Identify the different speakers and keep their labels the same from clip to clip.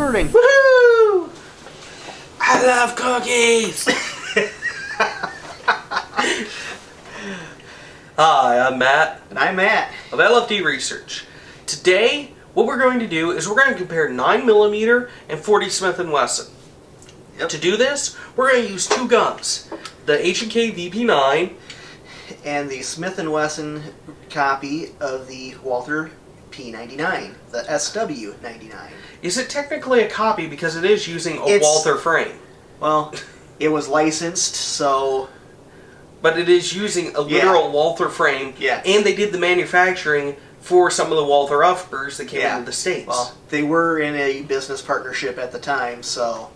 Speaker 1: recording.
Speaker 2: Woohoo! I love cookies! Hi, I'm Matt.
Speaker 1: And I'm Matt.
Speaker 2: Of LFD Research. Today, what we're going to do is we're going to compare 9mm and 40 Smith & Wesson.
Speaker 1: Yep.
Speaker 2: To do this, we're going to use two guns. The H&K VP9
Speaker 1: and the Smith & Wesson copy of the Walther P99, the SW99.
Speaker 2: Is it technically a copy because it is using a Walther frame?
Speaker 1: Well, it was licensed, so...
Speaker 2: But it is using a literal Walther frame, and they did the manufacturing for some of the Walther uppers that came into the States.
Speaker 1: Well, they were in a business partnership at the time, so...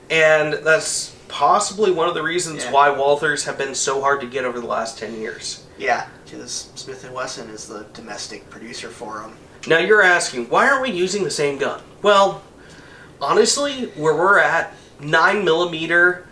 Speaker 2: And that's possibly one of the reasons why Walthers have been so hard to get over the last 10 years.
Speaker 1: Yeah, because Smith & Wesson is the domestic producer for them.
Speaker 2: Now you're asking, why aren't we using the same gun? Well, honestly, where we're at, 9mm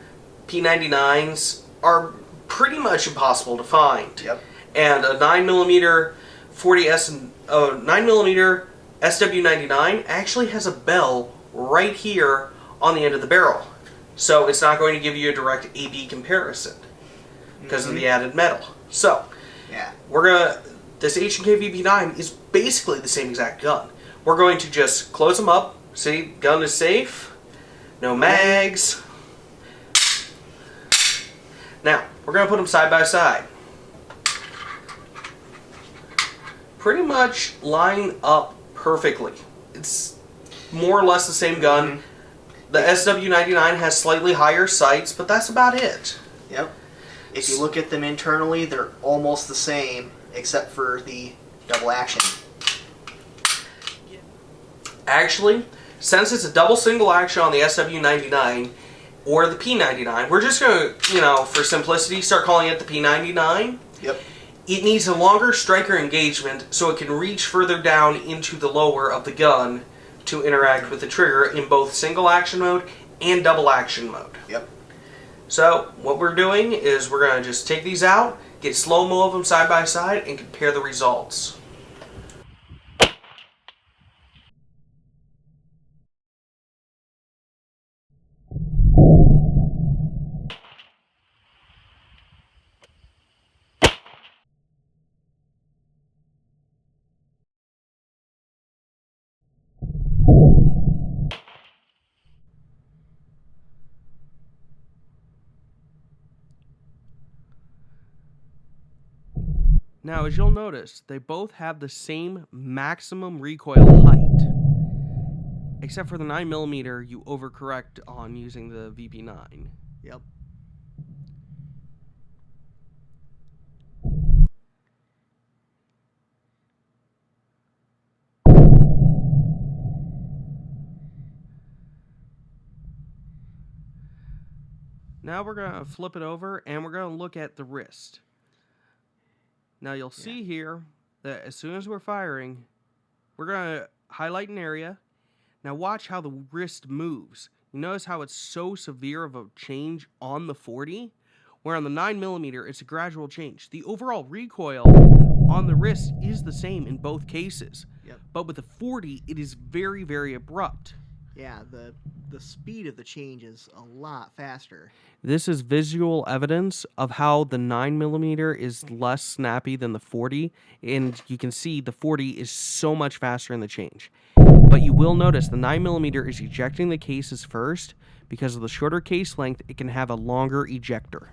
Speaker 2: P99s are pretty much impossible to find.
Speaker 1: Yep.
Speaker 2: And a 9mm 9mm SW99 actually has a bell right here on the end of the barrel. So it's not going to give you a direct AB comparison because of the added metal. So, this H&K VP9 is basically the same exact gun. We're going to just close them up. See, gun is safe. No mags. Now, we're going to put them side by side. Pretty much line up perfectly. It's more or less the same gun. The SW99 has slightly higher sights, but that's about it.
Speaker 1: Yep. If you look at them internally, they're almost the same, except for the double action.
Speaker 2: Actually, since it's a double single action on the SW99 or the P99, we're just going to, for simplicity, start calling it the P99.
Speaker 1: Yep.
Speaker 2: It needs a longer striker engagement so it can reach further down into the lower of the gun to interact with the trigger in both single action mode and double action mode.
Speaker 1: Yep.
Speaker 2: So what we're doing is we're going to just take these out, get slow-mo of them side by side, and compare the results. Now, as you'll notice, they both have the same maximum recoil height. Except for the 9mm, you overcorrect on using the VP9.
Speaker 1: Yep.
Speaker 2: Now we're going to flip it over and we're going to look at the wrist. Now you'll see here that as soon as we're firing, we're going to highlight an area. Now watch how the wrist moves. You notice how it's so severe of a change on the 40, where on the 9mm it's a gradual change. The overall recoil on the wrist is the same in both cases, but with the 40 it is very, very abrupt.
Speaker 1: Yeah, the speed of the change is a lot faster.
Speaker 2: This is visual evidence of how the 9mm is less snappy than the 40, and you can see the 40 is so much faster in the change. But you will notice the 9mm is ejecting the cases first. Because of the shorter case length, it can have a longer ejector.